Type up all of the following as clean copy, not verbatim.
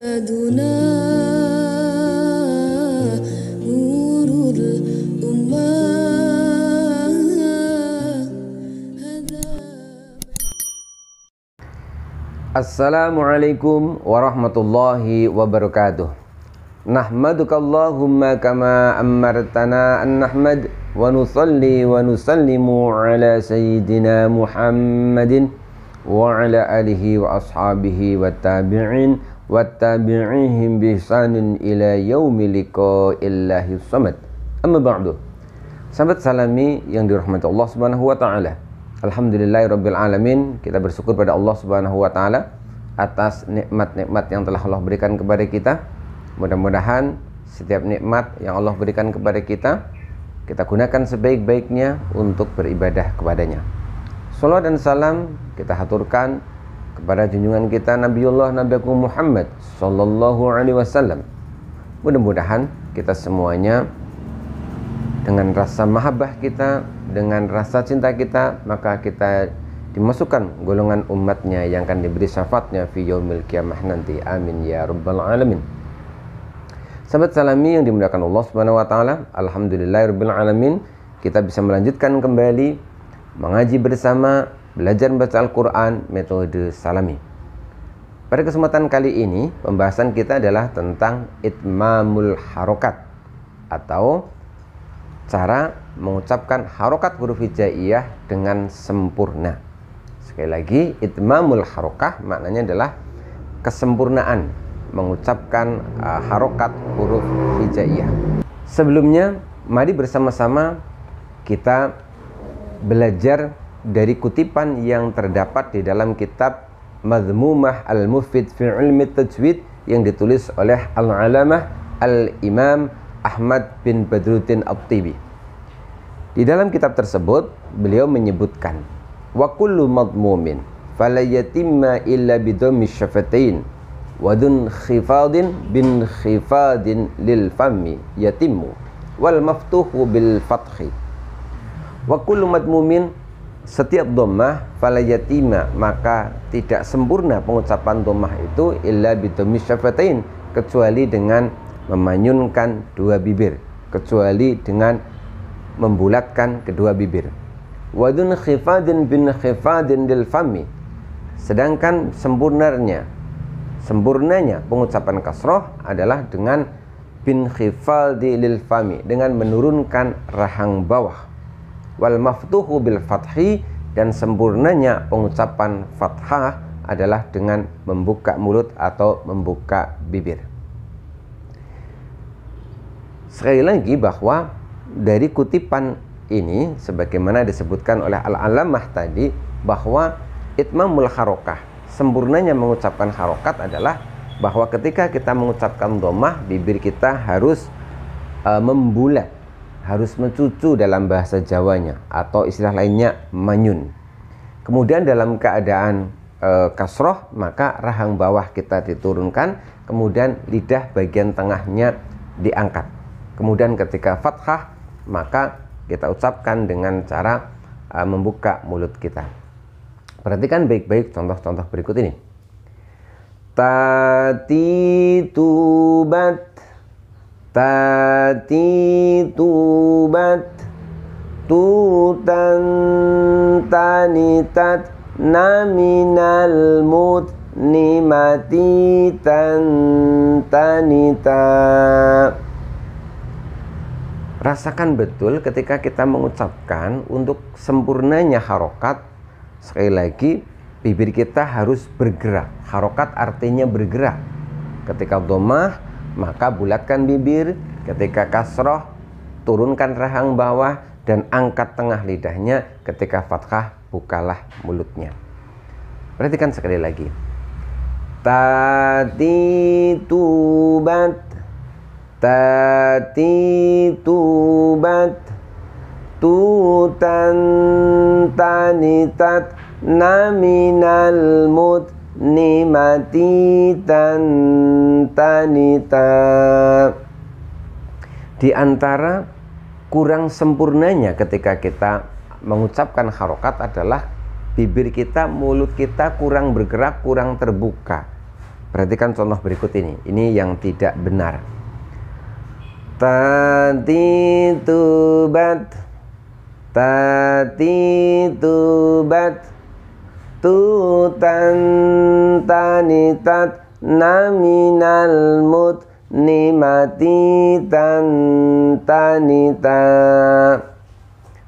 أدنى نور الأمة Assalamualaikum warahmatullahi wabarakatuh. Nahmaduka Allahumma kama amartana an nahmad wa nusalli wa nusallimu ala sayyidina Muhammadin wa ala alihi wa ashabihi wa tabi'in wa tabi'ihim bi ihsanin ila yaumi liqa'illahi samad. Amma ba'du. Sahabat salami yang dirahmati Allah Subhanahu wa taala. Alhamdulillahirabbil alamin, kita bersyukur pada Allah Subhanahu wa taala atas nikmat-nikmat yang telah Allah berikan kepada kita. Mudah-mudahan setiap nikmat yang Allah berikan kepada kita gunakan sebaik-baiknya untuk beribadah kepadanya. Salawat dan salam kita haturkan kepada junjungan kita Nabiullah Nabi Agung Muhammad sallallahu alaihi wasallam. Mudah-mudahan kita semuanya dengan rasa mahabbah kita, dengan rasa cinta kita, maka kita dimasukkan golongan umatnya yang akan diberi syafaatnya fi yaumil qiyamah nanti. Amin ya rabbal alamin. Sahabat salami yang dimuliakan Allah Subhanahu wa taala, alhamdulillahirabbil alamin, kita bisa melanjutkan kembali mengaji bersama, belajar membaca Al-Qur'an metode salami. Pada kesempatan kali ini pembahasan kita adalah tentang itmamul harokat atau cara mengucapkan harokat huruf hijaiyah dengan sempurna. Sekali lagi, itmamul harokah maknanya adalah kesempurnaan mengucapkan harokat huruf hijaiyah. Sebelumnya, mari bersama-sama kita belajar dari kutipan yang terdapat di dalam kitab Madhmumah Al-Mufid fi Ilmi Tajwid yang ditulis oleh Al-Alamah Al-Imam Ahmad bin Badruddin At-Tibi. Di dalam kitab tersebut beliau menyebutkan wa kullu madmumin fala yatimma illa bidhammi syafatain wa dun khifadin bin khifadin lil fammi yatimmu wal maftuhu bil fathi. Wa kullu madmumin, setiap dhammah, fala yatimma, maka tidak sempurna pengucapan dhammah itu illa bidhammi syafatain, kecuali dengan memanyunkan dua bibir, kecuali dengan membulatkan kedua bibir. Wadun khifadin bin khifadin lil fami, sedangkan sempurnanya pengucapan kasroh adalah dengan bin khifadi lil fami, dengan menurunkan rahang bawah. Wal maftuhu bil fathi, dan sempurnanya pengucapan fathah adalah dengan membuka mulut atau membuka bibir. Sekali lagi bahwa dari kutipan ini sebagaimana disebutkan oleh Al-Alamah tadi, bahwa itmamul harokah, sempurnanya mengucapkan harokat adalah bahwa ketika kita mengucapkan dhammah, bibir kita harus membulat, harus mencucu dalam bahasa Jawanya, atau istilah lainnya manyun. Kemudian dalam keadaan kasroh, maka rahang bawah kita diturunkan, kemudian lidah bagian tengahnya diangkat. Kemudian ketika fathah, maka kita ucapkan dengan cara membuka mulut kita. Perhatikan baik-baik contoh-contoh berikut ini. Tati tubat, tati tubat, tutan tanitat, naminal mut nimati tan tanita. Rasakan betul ketika kita mengucapkan untuk sempurnanya harokat. Sekali lagi, bibir kita harus bergerak. Harokat artinya bergerak. Ketika dhammah, maka bulatkan bibir. Ketika kasroh, turunkan rahang bawah dan angkat tengah lidahnya. Ketika fathah, bukalah mulutnya. Perhatikan sekali lagi. Tati tubat, tati tubat, tutan tanitat, naminal mut nimati tan tanita. Di antara kurang sempurnanya ketika kita mengucapkan harokat adalah bibir kita, mulut kita kurang bergerak, kurang terbuka. Perhatikan contoh berikut ini. Ini yang tidak benar. Tatitubat, tatitubat, tutan tanitat naminal mut nimati tan tanita.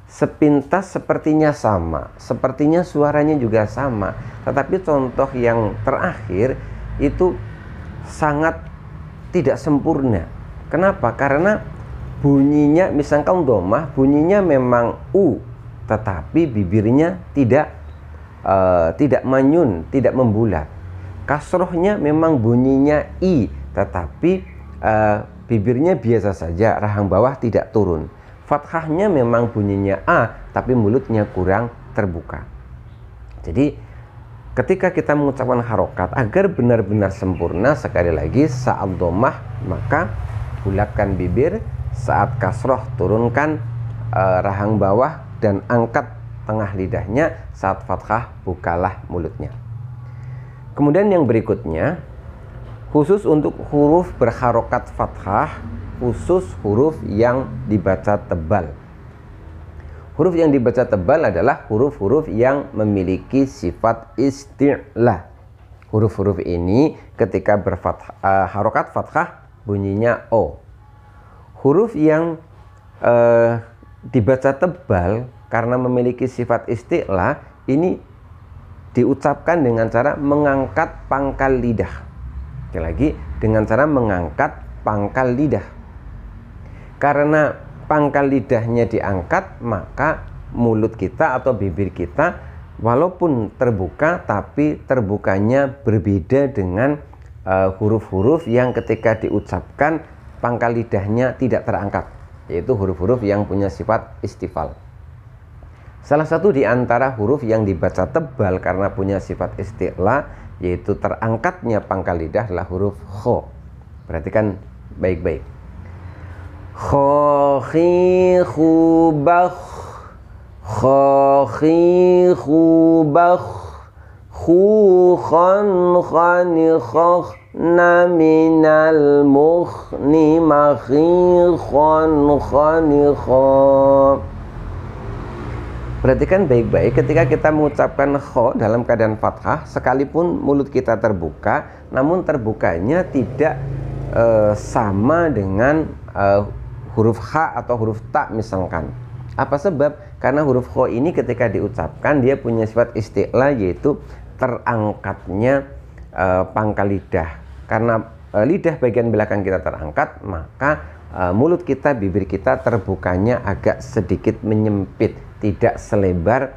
Sepintas sepertinya sama, sepertinya suaranya juga sama, tetapi contoh yang terakhir itu sangat tidak sempurna. Kenapa? Karena bunyinya, misalkan domah, bunyinya memang u, tetapi bibirnya tidak manyun, tidak membulat. Kasrohnya memang bunyinya i, tetapi bibirnya biasa saja, rahang bawah tidak turun. Fathahnya memang bunyinya a, tapi mulutnya kurang terbuka. Jadi ketika kita mengucapkan harokat agar benar-benar sempurna, sekali lagi saat domah maka bulatkan bibir, saat kasroh turunkan rahang bawah dan angkat tengah lidahnya, saat fathah bukalah mulutnya. Kemudian yang berikutnya, khusus untuk huruf berharokat fathah, khusus huruf yang dibaca tebal. Huruf yang dibaca tebal adalah huruf-huruf yang memiliki sifat isti'la. Huruf-huruf ini ketika harokat fathah bunyinya o. Huruf yang dibaca tebal karena memiliki sifat isti'la ini diucapkan dengan cara mengangkat pangkal lidah. Sekali lagi, dengan cara mengangkat pangkal lidah. Karena pangkal lidahnya diangkat, maka mulut kita atau bibir kita walaupun terbuka, tapi terbukanya berbeda dengan huruf-huruf yang ketika diucapkan pangkal lidahnya tidak terangkat, yaitu huruf-huruf yang punya sifat istifal. Salah satu di antara huruf yang dibaca tebal karena punya sifat isti'la, yaitu terangkatnya pangkal lidah, adalah huruf kho. Perhatikan baik-baik. Kho, khi, khu, bakh. Kho, khi, khu, bakh. Khu, khon, khani, khokh. Na minal mukh, ni, makhi, khon, khani, khokh. Perhatikan baik-baik ketika kita mengucapkan kho dalam keadaan fathah, sekalipun mulut kita terbuka, namun terbukanya tidak sama dengan huruf H atau huruf ta misalkan. Apa sebab? Karena huruf kho ini ketika diucapkan dia punya sifat isti'la, yaitu terangkatnya pangkal lidah. Karena lidah bagian belakang kita terangkat, maka mulut kita, bibir kita terbukanya agak sedikit menyempit, tidak selebar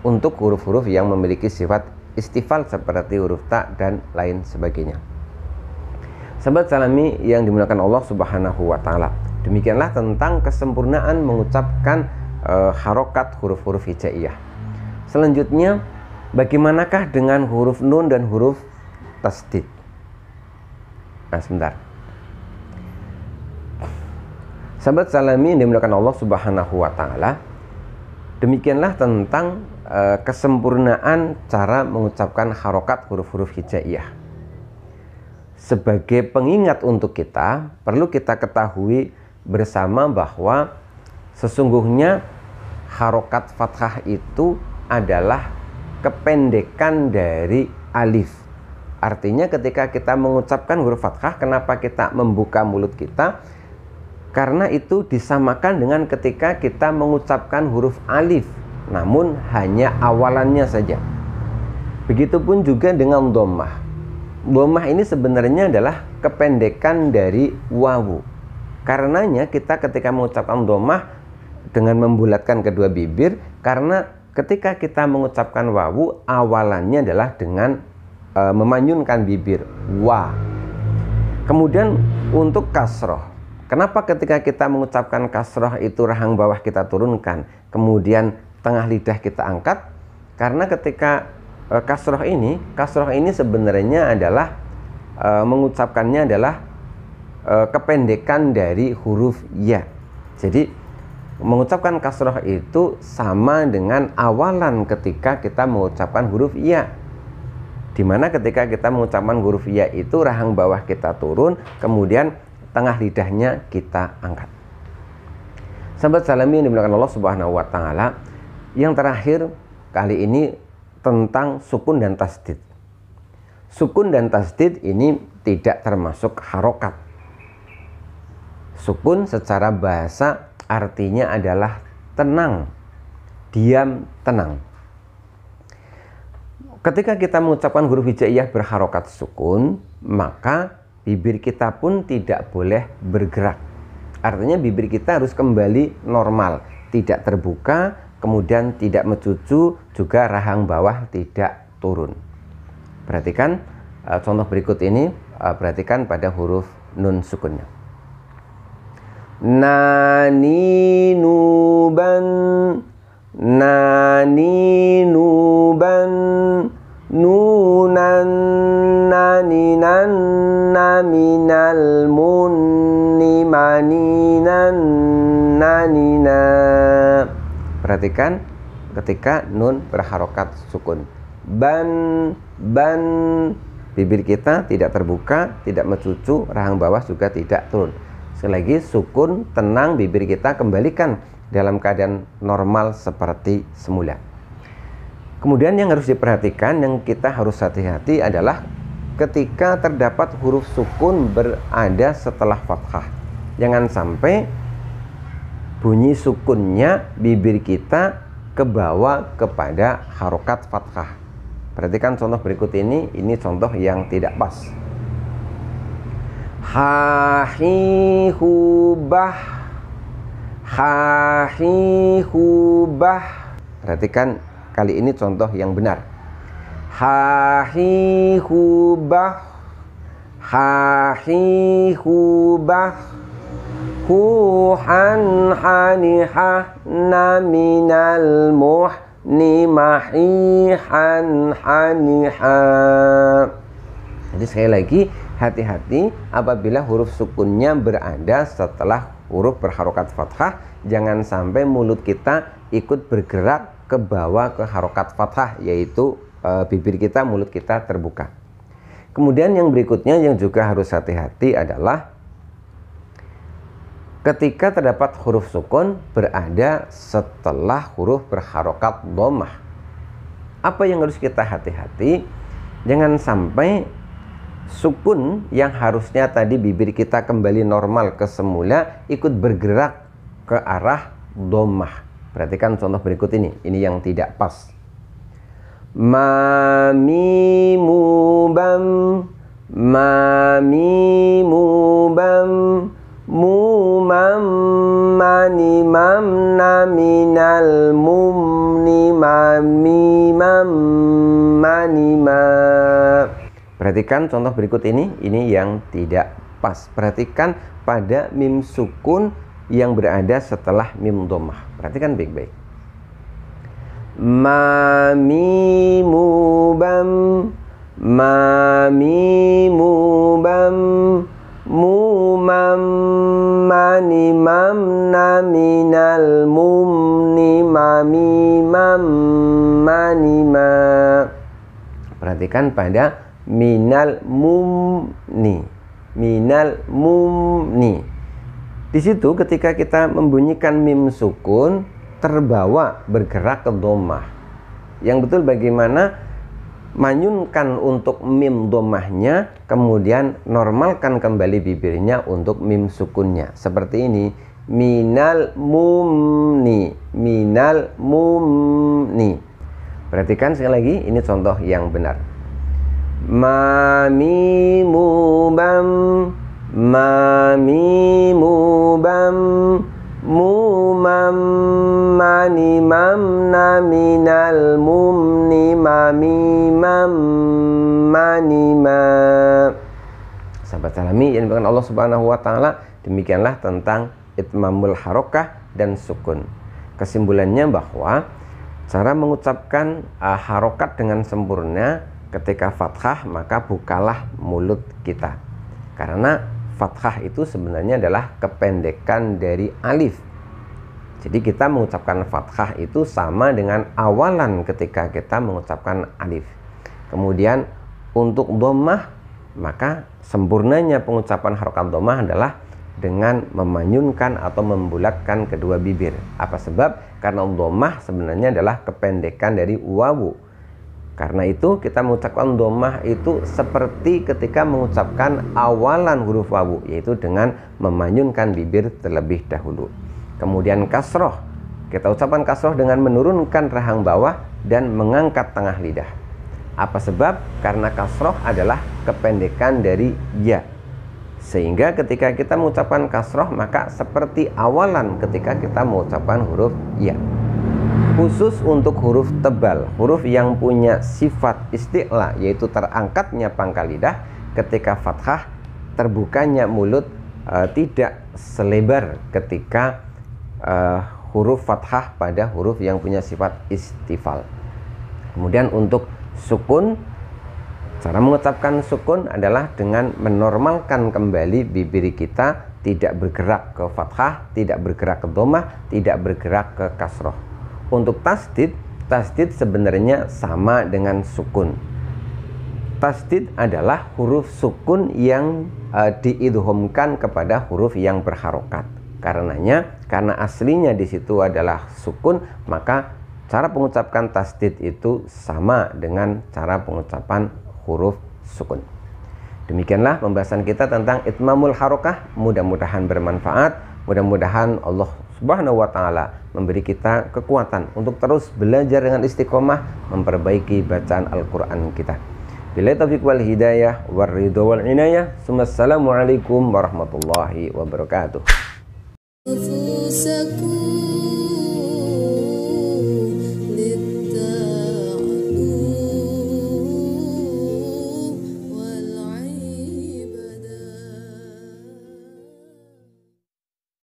untuk huruf-huruf yang memiliki sifat istifal seperti huruf ta dan lain sebagainya. Sahabat salami yang dimuliakan Allah Subhanahu wa taala, demikianlah tentang kesempurnaan mengucapkan harokat huruf-huruf hijaiyah. Selanjutnya, bagaimanakah dengan huruf nun dan huruf tasdid? Nah, sebentar. Sahabat salami yang dimuliakan Allah Subhanahu wa taala, demikianlah tentang kesempurnaan cara mengucapkan harokat huruf-huruf hijaiyah. Sebagai pengingat untuk kita, perlu kita ketahui bersama bahwa sesungguhnya harokat fathah itu adalah kependekan dari alif. Artinya ketika kita mengucapkan huruf fathah, kenapa kita membuka mulut kita? Karena itu disamakan dengan ketika kita mengucapkan huruf alif, namun hanya awalannya saja. Begitupun juga dengan dhammah. Dhammah ini sebenarnya adalah kependekan dari wawu. Karenanya kita ketika mengucapkan dhammah dengan membulatkan kedua bibir, karena ketika kita mengucapkan wawu awalannya adalah dengan memanyunkan bibir, wa. Kemudian untuk kasroh, kenapa ketika kita mengucapkan kasroh itu rahang bawah kita turunkan, kemudian tengah lidah kita angkat? Karena ketika kasroh ini sebenarnya adalah mengucapkannya adalah kependekan dari huruf ya. Jadi mengucapkan kasroh itu sama dengan awalan ketika kita mengucapkan huruf ya. Dimana ketika kita mengucapkan huruf ya itu rahang bawah kita turun, kemudian tengah lidahnya kita angkat. Sahabat salami yang dimuliakan Allah Subhanahu wa taala, yang terakhir kali ini tentang sukun dan tasdid. Sukun dan tasdid ini tidak termasuk harokat. Sukun secara bahasa artinya adalah tenang, diam, tenang. Ketika kita mengucapkan huruf hijaiyah berharokat sukun, maka bibir kita pun tidak boleh bergerak. Artinya bibir kita harus kembali normal, tidak terbuka, kemudian tidak mencucu, juga rahang bawah tidak turun. Perhatikan contoh berikut ini, perhatikan pada huruf nun sukunnya. Nani nuban, nani nuban, nunan naninan naminal munni maninan nanina. Perhatikan ketika nun berharokat sukun. Ban, ban, bibir kita tidak terbuka, tidak mencucu, rahang bawah juga tidak turun. Sekali lagi, sukun, tenang, bibir kita kembalikan dalam keadaan normal seperti semula. Kemudian yang harus diperhatikan, yang kita harus hati-hati adalah ketika terdapat huruf sukun berada setelah fathah. Jangan sampai bunyi sukunnya bibir kita kebawa kepada harokat fathah. Perhatikan contoh berikut ini contoh yang tidak pas. Hahi hubah, hahi hubah. Perhatikan kali ini contoh yang benar. Hahi hubah, hahi hubah, huhan hanihah naminal muhni mahihan hanihah. Jadi sekali lagi, hati-hati apabila huruf sukunnya berada setelah huruf berharokat fathah. Jangan sampai mulut kita ikut bergerak ke bawah ke harokat fathah, yaitu bibir kita, mulut kita terbuka. Kemudian yang berikutnya yang juga harus hati-hati adalah ketika terdapat huruf sukun berada setelah huruf berharokat dhammah. Apa yang harus kita hati-hati? Jangan sampai sukun yang harusnya tadi bibir kita kembali normal ke semula ikut bergerak ke arah dhammah. Perhatikan contoh berikut ini yang tidak pas. Mami mubam, mami mubam, mumam mani mam naminal mumni mami mam mani ma. Perhatikan contoh berikut ini yang tidak pas. Perhatikan pada mim sukun yang berada setelah mim dhammah. Perhatikan baik-baik. Mami mubam, mami mubam, mumam mani mam naminal mumni mami mam mani ma. Perhatikan pada minal mumni, minal mumni. Di situ ketika kita membunyikan mim sukun terbawa bergerak ke dhammah. Yang betul bagaimana manyunkan untuk mim dhammahnya, kemudian normalkan kembali bibirnya untuk mim sukunnya. Seperti ini, minal mumni, minal mumni. Perhatikan sekali lagi, ini contoh yang benar. Mami mubam, mami mubam, mumam mani mam naminal mumni mami mam mani ma. Sahabat salami yang dimuliakan Allah Subhanahu wa taala, demikianlah tentang itmamul harokah dan sukun. Kesimpulannya bahwa cara mengucapkan harokat dengan sempurna ketika fathah, maka bukalah mulut kita. Karena fathah itu sebenarnya adalah kependekan dari alif. Jadi kita mengucapkan fathah itu sama dengan awalan ketika kita mengucapkan alif. Kemudian Untuk dhammah, maka sempurnanya pengucapan harokat dhammah adalah dengan memanyunkan atau membulatkan kedua bibir. Apa sebab? Karena dhammah sebenarnya adalah kependekan dari wawu. Karena itu kita mengucapkan dhammah itu seperti ketika mengucapkan awalan huruf wawu, yaitu dengan memanyunkan bibir terlebih dahulu. Kemudian kasroh, kita ucapkan kasroh dengan menurunkan rahang bawah dan mengangkat tengah lidah. Apa sebab? Karena kasroh adalah kependekan dari ya, sehingga ketika kita mengucapkan kasroh maka seperti awalan ketika kita mengucapkan huruf ya. Khusus untuk huruf tebal, huruf yang punya sifat isti'la, yaitu terangkatnya pangkal lidah, ketika fathah terbukanya mulut tidak selebar ketika huruf fathah pada huruf yang punya sifat istifal. Kemudian untuk sukun, cara mengucapkan sukun adalah dengan menormalkan kembali bibir kita, tidak bergerak ke fathah, tidak bergerak ke dhammah, tidak bergerak ke kasroh. Untuk tasdid, tasdid sebenarnya sama dengan sukun. Tasdid adalah huruf sukun yang diidghamkan kepada huruf yang berharokat. Karena aslinya di situ adalah sukun, maka cara pengucapan tasdid itu sama dengan cara pengucapan huruf sukun. Demikianlah pembahasan kita tentang itmamul harokah. Mudah-mudahan bermanfaat. Mudah-mudahan Allah Subhanahu wa ta'ala memberi kita kekuatan untuk terus belajar dengan istiqomah, memperbaiki bacaan Al-Quran kita. Billahi taufiq wal hidayah war ridha wal inayah. Assalamualaikum warahmatullahi wabarakatuh.